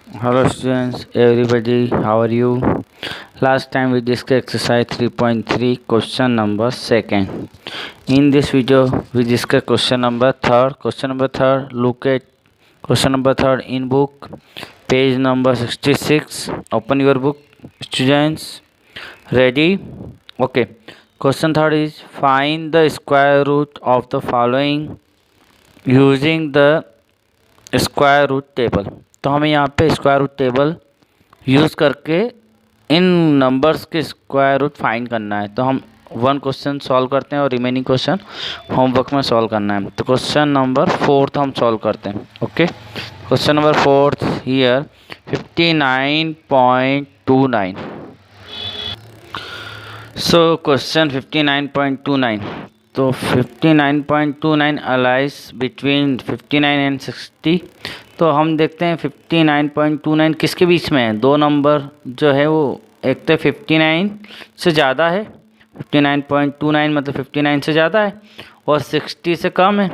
Hello students, everybody, how are you? Last time we discussed exercise 3.3 question number second. In this video we discuss question number third. Question number third, look at question number third in book, page number 66. Open your book, students. Ready? Okay. Question third is find the square root of the following using the square root table. तो हमें यहाँ पे square root table use करके इन numbers के square root find करना है। तो हम वन क्वेश्चन सॉल्व करते हैं और रिमेनिंग क्वेश्चन होमवर्क में सॉल्व करना है। तो क्वेश्चन नंबर फोर्थ हम सॉल्व करते हैं। Okay, question number fourth here 59.29। So question 59.29। तो 59.29 अलाइज बिटवीन 59 एंड 60। तो हम देखते हैं 59.29 किसके बीच में है। दो नंबर जो है वो एक तो 59 से ज़्यादा है, 59.29 मतलब 59 से ज़्यादा है, और 60 से कम है।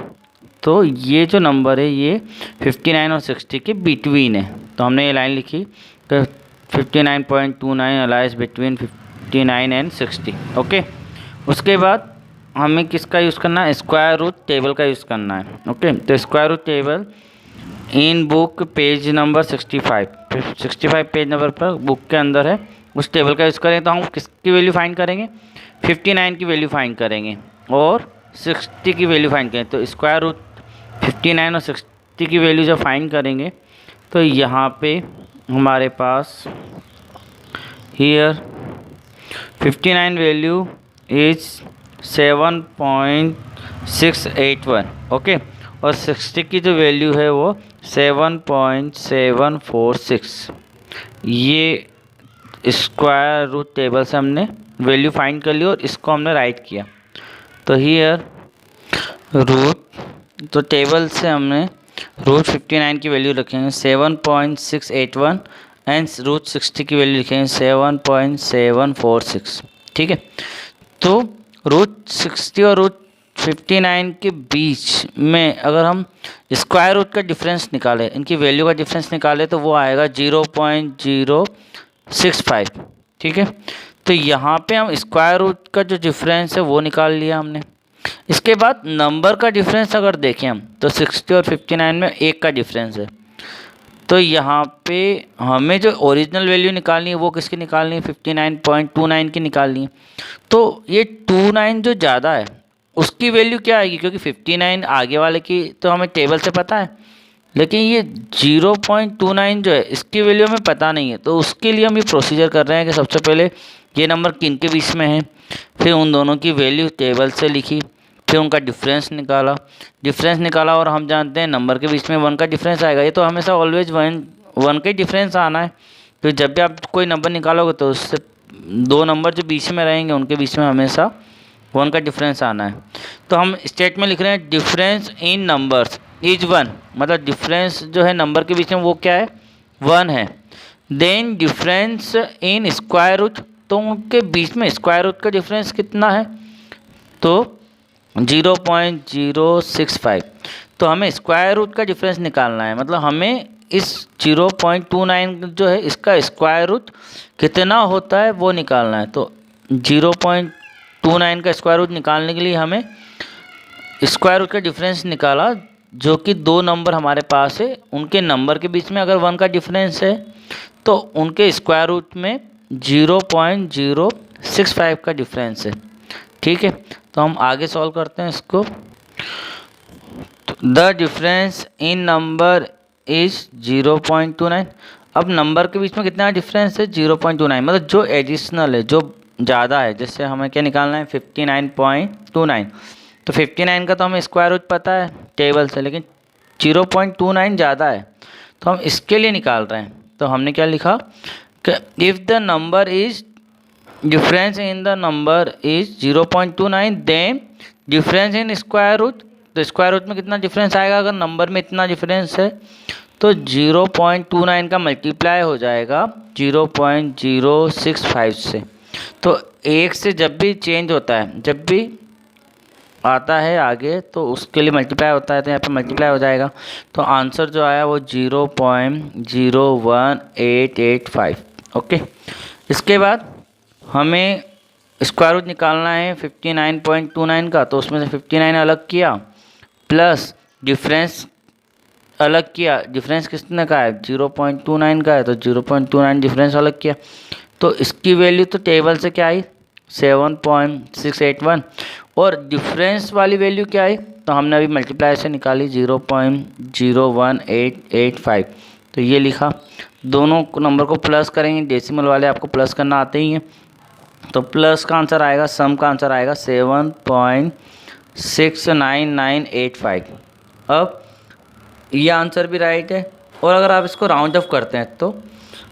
तो ये जो नंबर है ये 59 और 60 के बिटवीन है। तो हमने ये लाइन लिखी तो 59.29 अलाइज बिटवीन 59 एंड 60। ओके, उसके बाद हमें किसका यूज़ करना है, स्क्वायर रूट टेबल का यूज़ करना है। ओके, तो square root table in book page number 65 page number पर बुक के अंदर है, उस टेबल का यूज़ करें। तो हम किसकी वैल्यू फाइंड करेंगे, 59 की वैल्यू फाइंड करेंगे और 60 की वैल्यू फाइंड करेंगे। तो स्क्वायर रूट 59 और 60 की वैल्यू जब फाइंड करेंगे तो यहाँ पे हमारे पास हियर 59 वैल्यू इज 7.681। ओके, और 60 की जो वैल्यू है वो 7.746। ये स्क्वायर रूट टेबल से हमने वैल्यू फाइंड कर ली और इसको हमने राइट किया। तो हियर रूट, तो टेबल से हमने रूट 59 की वैल्यू रखेंगे 7.681 एंड रूट 60 की वैल्यू लिखेंगे 7.746। ठीक है, तो रूट 60 और रूट 59 के बीच में अगर हम स्क्वायर रूट का डिफरेंस निकालें, इनकी वैल्यू का डिफरेंस निकालें तो वो आएगा 0.065। ठीक है, तो यहाँ पे हम स्क्वायर रूट का जो डिफरेंस है वो निकाल लिया हमने। इसके बाद नंबर का डिफरेंस अगर देखें हम तो 60 और 59 में 1 का डिफरेंस है। तो यहाँ पे हमें जो ओरिजिनल वैल्यू निकालनी है वो किसकी निकालनी है, 59.29 की निकालनी है। तो ये 29 जो ज़्यादा है उसकी वैल्यू क्या आएगी, क्योंकि 59 आगे वाले की तो हमें टेबल से पता है, लेकिन ये 0.29 जो है इसकी वैल्यू हमें पता नहीं है। तो उसके लिए हम ये प्रोसीजर कर रहे हैं कि सबसे पहले ये नंबर किन के बीच में है, फिर उन दोनों की वैल्यू टेबल से लिखी, फिर उनका डिफरेंस निकाला और हम जानते हैं नंबर के बीच में 1 का डिफरेंस आएगा। ये तो हमेशा ऑलवेज वन का ही डिफरेंस आना है। तो जब भी आप कोई नंबर निकालोगे तो उससे दो नंबर जो बीच में रहेंगे उनके बीच में हमेशा 1 का डिफरेंस आना है। तो हम स्टेट में लिख रहे हैं डिफरेंस इन नंबर्स इज 1, मतलब डिफरेंस जो है नंबर के बीच में वो क्या है, 1 है। Then difference in square root, तो उनके बीच में स्क्वायर रूट का डिफरेंस कितना है, तो 0.065। तो हमें स्क्वायर रूट का डिफरेंस निकालना है, मतलब हमें इस 0.29 जो है इसका स्क्वायर रूट कितना होता है वो निकालना है। तो 0.29 का स्क्वायर रूट निकालने के लिए हमें स्क्वायर रूट का डिफरेंस निकाला, जो कि दो नंबर हमारे पास है उनके नंबर के बीच में अगर 1 का डिफरेंस है तो उनके स्क्वायर रूट में 0.065 का डिफरेंस है। ठीक है, तो हम आगे सॉल्व करते हैं इसको। The difference in number is 0.29। अब नंबर के बीच में कितना डिफरेंस है, 0.29, मतलब जो एडिशनल है, जो ज़्यादा है। जैसे हमें क्या निकालना है, 59.29। तो 59 का तो हमें स्क्वायर रूट पता है टेबल से, लेकिन 0.29 ज़्यादा है तो हम इसके लिए निकाल रहे हैं। तो हमने क्या लिखा कि if the number is difference in the number is 0.29 then difference in square root. तो स्क्वायर रूट में कितना डिफरेंस आएगा, अगर नंबर में इतना डिफरेंस है तो 0.29 का मल्टीप्लाई हो जाएगा 0.065 से। तो 1 से जब भी चेंज होता है, जब भी आता है आगे तो उसके लिए मल्टीप्लाई होता है, तो यहाँ पे मल्टीप्लाई हो जाएगा। तो आंसर जो आया वो 0.01885। ओके, इसके बाद हमें स्क्वायर रूट निकालना है 59.29 का, तो उसमें से 59 अलग किया प्लस डिफरेंस अलग किया। डिफरेंस कितने का है? 0.29 का है, तो 0.29 डिफरेंस अलग किया। तो इसकी वैल्यू तो टेबल से क्या आई? 7.681। और डिफरेंस वाली वैल्यू क्या आई? तो हमने अभी मल्टीप्लाई से निकाली 0.01885। तो ये लिखा। दोनों नंबर को प्लस करेंगे, डेसिमल वाले आपको प्लस करना आते ही हैं। तो प्लस का आंसर आएगा, सम का आंसर आएगा 7.69985। अब ये आंसर भी राइट है। और अगर आप इसको राउंड ऑफ करते हैं तो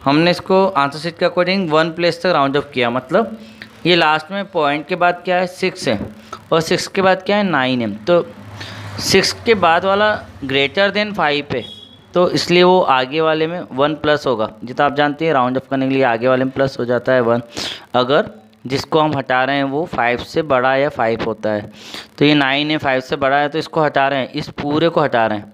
हमने इसको आंसर शीट के अकॉर्डिंग 1 प्लेस तक राउंड ऑफ किया, मतलब ये लास्ट में पॉइंट के बाद क्या है? 6 है, और 6 के बाद क्या है? 9 है। तो 6 के बाद वाला ग्रेटर देन 5 है, तो इसलिए वो आगे वाले में 1 प्लस होगा। जितना आप जानते हैं राउंड ऑफ करने के लिए आगे वाले में प्लस हो जाता है 1। अगर जिसको हम हटा रहे हैं वो 5 से बड़ा या 5 होता है, तो ये 9 है, 5 से बड़ा है, तो इसको हटा रहे हैं, इस पूरे को हटा रहे हैं।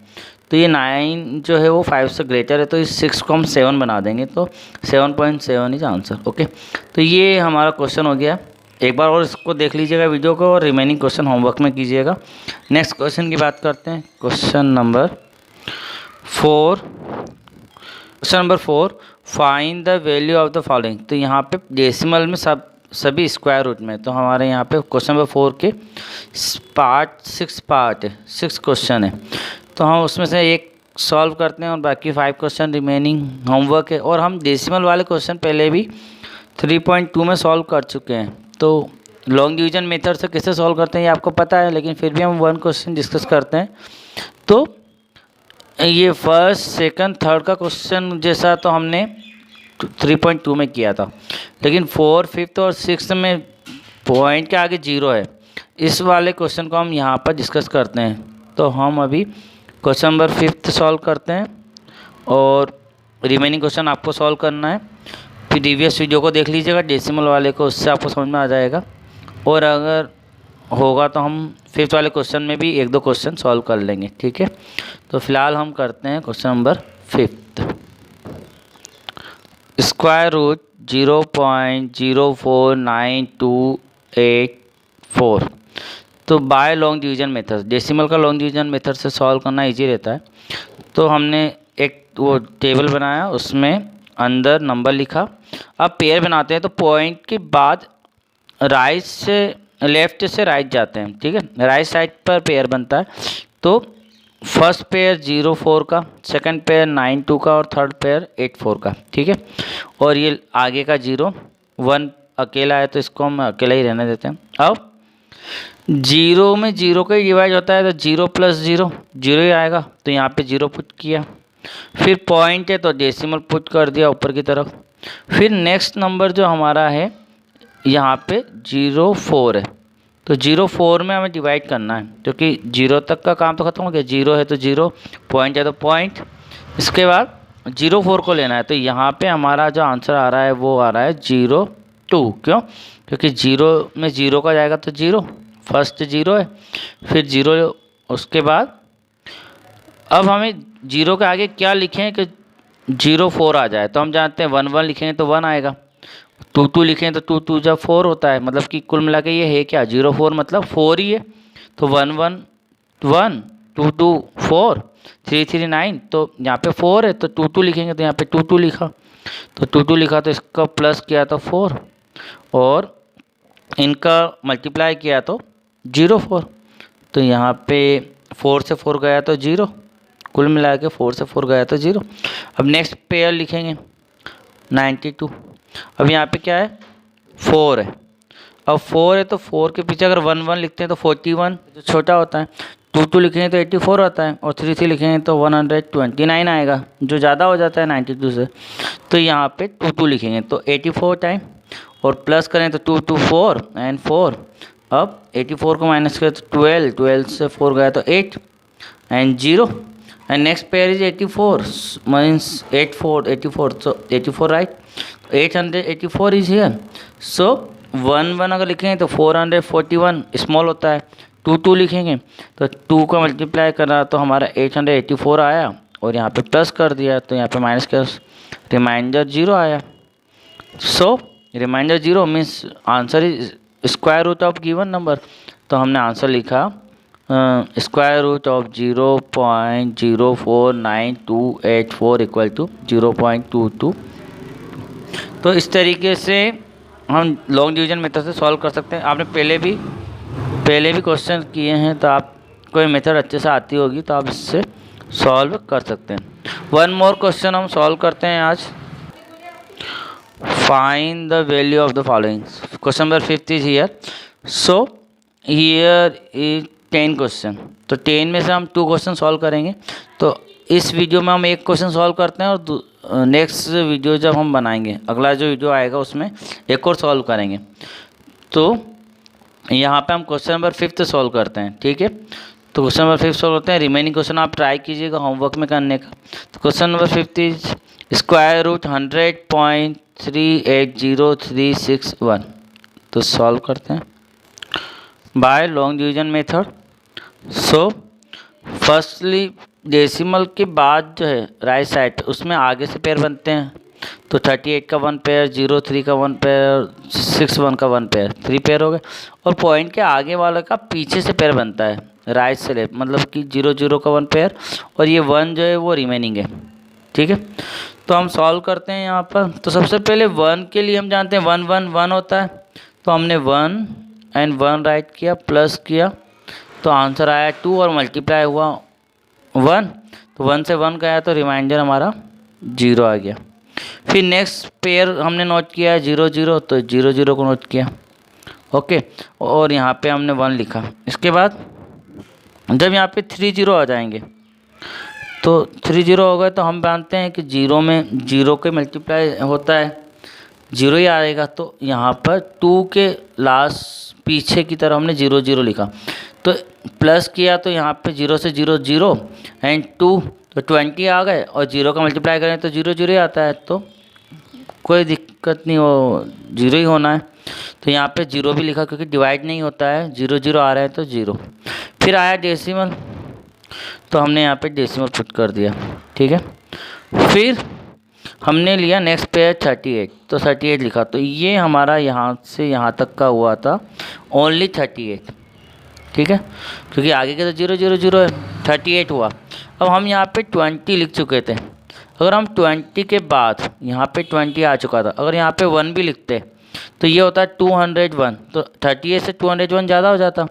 तो ये 9 जो है वो 5 से ग्रेटर है, तो इस 6 को हम 7 बना देंगे, तो 7.7 इज आंसर। ओके, तो ये हमारा क्वेश्चन हो गया। एक बार और इसको देख लीजिएगा वीडियो को, और रिमेनिंग क्वेश्चन होमवर्क में कीजिएगा। नेक्स्ट क्वेश्चन की बात करते हैं। Question number 4 find the value of the following. तो यहाँ पे डेसिमल में सभी स्क्वायर रूट में, तो हमारे यहाँ पे क्वेश्चन नंबर 4 के 6 क्वेश्चन है, तो हम उसमें से एक सॉल्व करते हैं और बाकी 5 क्वेश्चन रिमेनिंग होमवर्क है। और हम डेसिमल वाले क्वेश्चन पहले भी 3.2 में सॉल्व कर चुके हैं। तो लॉन्ग डिवीजन मेथड से कैसे सॉल्व करते हैं ये आपको पता है, लेकिन फिर भी हम 1 क्वेश्चन डिस्कस करते हैं। तो ये फर्स्ट, सेकंड, थर्ड का क्वेश्चन जैसा तो हमने 3.2 में किया था, लेकिन 4, 5th और 6th में पॉइंट के आगे 0 है। इस वाले क्वेश्चन को हम यहाँ पर डिस्कस करते हैं। तो हम अभी क्वेश्चन नंबर 5th सॉल्व करते हैं, और रिमेनिंग क्वेश्चन आपको सॉल्व करना है। प्रीवियस वीडियो को देख लीजिएगा डेसिमल वाले को, उससे आपको समझ में आ जाएगा। और अगर होगा तो हम 5th वाले क्वेश्चन में भी 1-2 क्वेश्चन सॉल्व कर लेंगे, ठीक है। तो फिलहाल हम करते हैं question number 5th। Square root 0.049284। तो by long division method, decimal का लॉन्ग डिवीजन मेथड से सॉल्व करना इजी रहता है। तो हमने एक वो टेबल बनाया, उसमें अंदर नंबर लिखा। अब पेयर बनाते हैं, तो पॉइंट के बाद राइट से लेफ्ट से राइट जाते हैं, ठीक है। राइट साइड पर पेयर बनता है। तो फर्स्ट पेयर 0-4 का, सेकंड पेयर 9-2 का, और थर्ड पेयर 8-4 का, ठीक है। और ये आगे का 0-1 अकेला है, तो इसको हम अकेला ही रहने देते हैं। अब 0 में 0 का ही डिवाइड होता है, तो 0 + 0 0 ही आएगा, तो यहाँ पे 0 पुट किया। फिर पॉइंट है तो डेसिमल पुट कर दिया ऊपर की तरफ। फिर नेक्स्ट नंबर जो हमारा है यहाँ पे 0-4 है, तो 0-4 में हमें डिवाइड करना है, क्योंकि 0 तक का काम तो खत्म हो गया। 0 है तो 0, पॉइंट है तो पॉइंट। इसके बाद 0-4 को लेना है, तो यहाँ पे हमारा जो आंसर आ रहा है वो आ रहा है 0-2। क्यों? क्योंकि 0 में 0 का जाएगा तो 0, फर्स्ट 0 है, फिर 0। उसके बाद अब हमें 0 के आगे क्या लिखें कि 0-4 आ जाए, तो हम जानते हैं 1-1 लिखेंगे तो 1 आएगा, 2-2 लिखें तो 2-2 जब 4 होता है, मतलब कि कुल मिला के ये है क्या? 0-4 मतलब 4 ही है। तो 1-1 1, 2-2 4, 3-3 9, तो यहाँ पे 4 है, तो 2-2 लिखेंगे, तो यहाँ पे 2-2 लिखा, तो 2-2 लिखा, तो इसका प्लस किया तो 4, और इनका मल्टीप्लाई किया तो 0-4। तो यहाँ पे 4 से 4 गया तो 0, कुल मिला के 4 से 4 गया तो 0। अब नेक्स्ट पेयर लिखेंगे 92। अब यहाँ पे क्या है? 4 है। अब 4 है तो 4 के पीछे अगर 1-1 लिखते हैं तो 41 जो छोटा होता है, 2-2 लिखेंगे तो 84 आता है, और 3-3 लिखेंगे तो 129 आएगा, जो ज़्यादा हो जाता है 92 से। तो यहाँ पे 2-2 लिखेंगे तो 84 टाइम, और प्लस करें तो 2-2 4 एंड 4। अब 84 को माइनस करें तो 12 से 4 गया तो 8 and 0, and next pair is 84 means 84, so 84 right. 884 is here. So 1-1 अगर लिखेंगे तो 441 स्मॉल होता है, टू लिखेंगे तो 2 का मल्टीप्लाई करा तो हमारा 884 आया, और यहाँ पे प्लस कर दिया तो यहाँ पे माइनस का रिमाइंडर 0 आया। So remainder 0 means answer is square root of given number. तो हमने आंसर लिखा square root of 0.049284 equal to 0.22। तो इस तरीके से हम लॉन्ग डिवीजन मेथड से सॉल्व कर सकते हैं। आपने पहले भी क्वेश्चन किए हैं, तो आप कोई मेथड अच्छे से आती होगी तो आप इससे सॉल्व कर सकते हैं। वन मोर क्वेश्चन हम सॉल्व करते हैं आज। Find the value of the following. Question number 5 is here. So here is 10 question. तो 10 में से हम 2 क्वेश्चन सॉल्व करेंगे। तो इस वीडियो में हम एक क्वेश्चन सॉल्व करते हैं, और नेक्स्ट वीडियो जब हम बनाएंगे, अगला जो वीडियो आएगा उसमें एक और सॉल्व करेंगे। तो यहाँ पे हम क्वेश्चन नंबर 5 सॉल्व करते हैं, ठीक है। तो क्वेश्चन नंबर 5 सॉल्व करते हैं। रिमेनिंग क्वेश्चन आप ट्राई कीजिएगा होमवर्क में करने का। तो question number 5 is square root 100.38036 तो सॉल्व करते हैं by long division method. So firstly decimal के बाद जो है राइट साइड उसमें आगे से पेयर बनते हैं। तो 38 का 1 पेयर, 03 का 1 पेयर, 61 का 1 पेयर, 3 पेयर हो गए। और पॉइंट के आगे वाले का पीछे से पेयर बनता है राइट से लेफ्ट, मतलब कि 00 का 1 पेयर, और ये 1 जो है वो रिमेनिंग है, ठीक है। तो हम सॉल्व करते हैं यहाँ पर। तो सबसे पहले 1 के लिए हम जानते हैं 1 1 1 होता है। तो हमने 1 एंड 1 राइट किया, प्लस किया, तो आंसर आया 2 और मल्टीप्लाई हुआ 1। तो 1 से 1 गया तो रिमाइंडर हमारा 0 आ गया। फिर नेक्स्ट पेयर हमने नोट किया है 0 0, तो 0 0 को नोट किया, ओके। और यहाँ पे हमने 1 लिखा। इसके बाद जब यहाँ पे 3 0 आ जाएंगे, तो 3 0 हो गए तो हम जानते हैं कि 0 में 0 के मल्टीप्लाई होता है, 0 ही आएगा। तो यहाँ पर 2 के लास्ट पीछे की तरफ हमने 0 0 लिखा। तो प्लस किया तो यहाँ पे 0 से 0 0 एंड 2 तो 20 आ गए, और 0 का मल्टीप्लाई करें तो 0 0 ही आता है, तो कोई दिक्कत नहीं हो, 0 ही होना है। तो यहाँ पे 0 भी लिखा क्योंकि डिवाइड नहीं होता है, 0 0 आ रहा है तो 0। फिर आया डेसिमल, तो हमने यहाँ पे डेसिमल पुट कर दिया, ठीक है। फिर हमने लिया नेक्स्ट पेयर 38, तो 38 लिखा। तो ये हमारा यहाँ से यहाँ तक का हुआ था ओनली 38, ठीक है, क्योंकि आगे के तो 0 0 0 है, 38 हुआ। अब हम यहाँ पे 20 लिख चुके थे। अगर हम 20 के बाद यहाँ पे 20 आ चुका था, अगर यहाँ पे 1 भी लिखते तो ये होता है 201। तो 38 से 201 ज़्यादा हो जाता।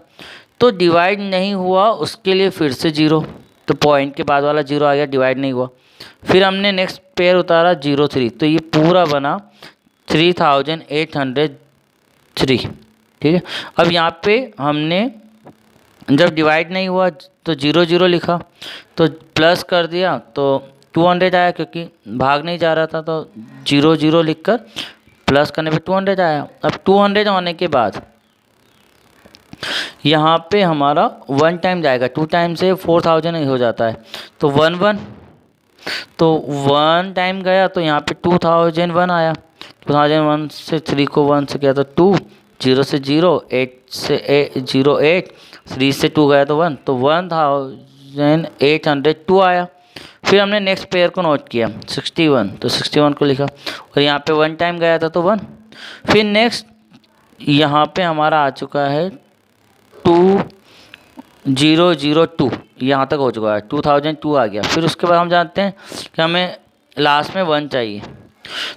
तो डिवाइड नहीं हुआ, उसके लिए फिर से 0, तो पॉइंट के बाद वाला 0 आ गया, डिवाइड नहीं हुआ। फिर हमने नेक्स्ट पेयर उतारा 03, तो ये पूरा बना 3803, ठीक है। अब यहाँ पे हमने जब डिवाइड नहीं हुआ तो 0 0 लिखा, तो प्लस कर दिया तो 200 आया, क्योंकि भाग नहीं जा रहा था, तो 0 0 लिखकर प्लस करने पे 200 आया। अब 200 होने के बाद यहाँ पे हमारा 1 टाइम जाएगा, 2 टाइम से 4000 हो जाता है, तो 1 1, तो 1 टाइम गया तो यहाँ पे 2001 आया। 2001 से 3 को 1 से गया तो 2, 0 से 0, 8 से 0 8, 3 से 2 गया तो 1, तो 1802 आया। फिर हमने नेक्स्ट पेयर को नोट किया 61, तो 61 को लिखा, और यहाँ पे 1 टाइम गया था तो 1। फिर नेक्स्ट यहाँ पे हमारा आ चुका है 2002, यहाँ तक हो चुका है, 2002 आ गया। फिर उसके बाद हम जानते हैं कि हमें लास्ट में 1 चाहिए।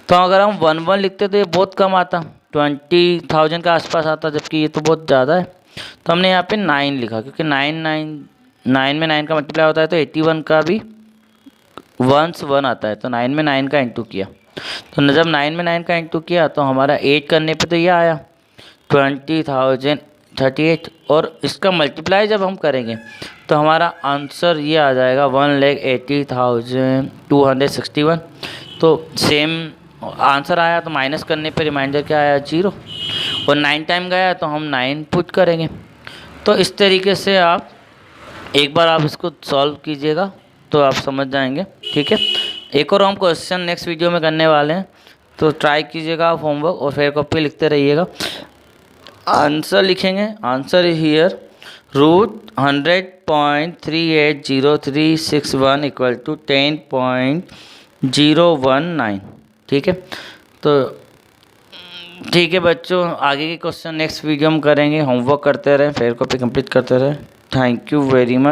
तो अगर हम 1 1 लिखते तो ये बहुत कम आता, 20,000 के आसपास आता, जबकि ये तो बहुत ज़्यादा है। तो हमने यहाँ पे 9 लिखा, क्योंकि 9 में 9 का मल्टीप्लाई होता है, तो 81 का भी 1 1 आता है, तो 9 में 9 का इंटू किया। तो जब 9 में 9 का इंटू किया तो हमारा 8 करने पे तो ये आया 20,038, और इसका मल्टीप्लाई जब हम करेंगे तो हमारा आंसर ये आ जाएगा 1,80,261। तो सेम आंसर आया, तो माइनस करने पे रिमाइंडर क्या आया 0, और 9 टाइम गया तो हम 9 पुट करेंगे। तो इस तरीके से आप एक बार आप इसको सॉल्व कीजिएगा तो आप समझ जाएंगे, ठीक है। एक और हम क्वेश्चन नेक्स्ट वीडियो में करने वाले हैं, तो ट्राई कीजिएगा आप होमवर्क, और फिर कॉपी लिखते रहिएगा। आंसर लिखेंगे, आंसर हियर √100.380361 इक्वल टू 10.019। ठीक है, तो ठीक है बच्चों, आगे के क्वेश्चन नेक्स्ट वीडियो में करेंगे। होमवर्क करते रहें, फेयर कॉपी कंप्लीट करते रहें। Thank you very much.